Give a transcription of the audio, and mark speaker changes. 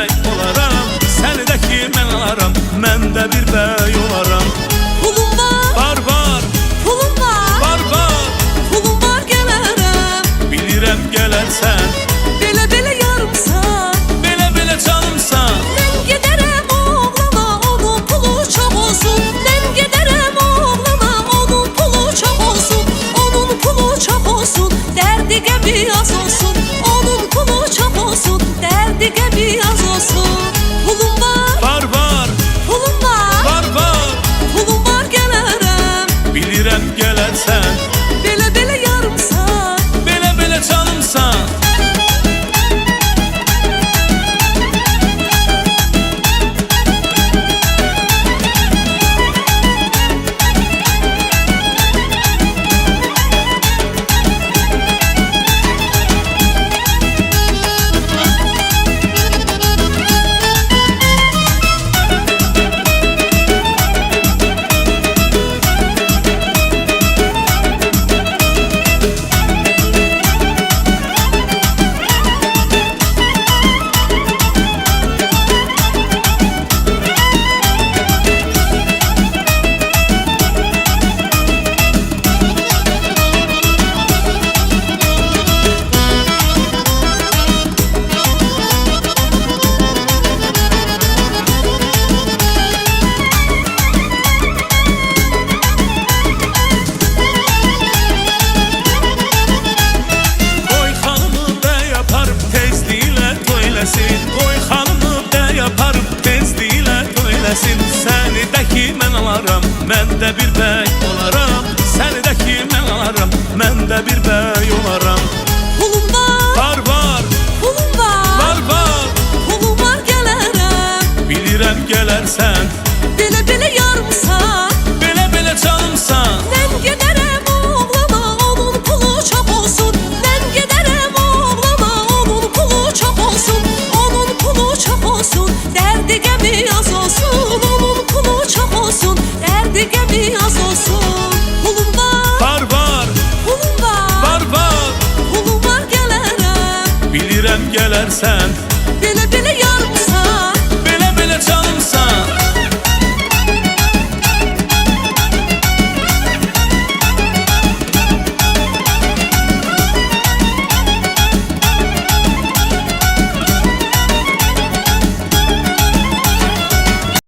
Speaker 1: bəy olaram. Səni də ki mən alaram, mən də bir bəy olaram.
Speaker 2: Pulum var,
Speaker 1: Var,
Speaker 2: pulum var,
Speaker 1: var,
Speaker 2: pulum var gələrəm.
Speaker 1: bilirəm gələrsən.
Speaker 2: Belə yarımsan,
Speaker 1: Belə canımsan.
Speaker 2: mən gedərəm oğlana, onun pulu çox olsun. Mən gedərəm oğlana, onun pulu çox olsun. Onun pulu çox olsun, dərdi qəmi az olsun. Onun pulu çox olsun, dərdi qəmi az olsun. Pulum var,
Speaker 1: Var,
Speaker 2: pulum var, pulum var gələrəm.
Speaker 1: bilirəm gələrsən.
Speaker 2: Belə yarımsan,
Speaker 1: Belə canımsan. Qoy xanımı da yaparım tezliyle töyləsin. Səni də ki mən alaram, mən də bir bəy olaram. Səni də ki mən alaram, mən də bir bəy olaram.
Speaker 2: pulum var, pulum var, pulum var gələrəm.
Speaker 1: Bilirəm gələrsən.
Speaker 2: Belə yarımsan,
Speaker 1: Belə canımsan.
Speaker 2: mən gedərəm oğlana, onun pulu çox olsun. Mən gedərəm oğlana, onun pulu çox olsun. Onun pulu çox olsun, dərdi qəmi az olsun. Onun pulu çox olsun, dərdi qəmi az olsun. Pulum var,
Speaker 1: Var,
Speaker 2: pulum var,
Speaker 1: var,
Speaker 2: pulum var gələrəm.
Speaker 1: bilirəm gələrsən.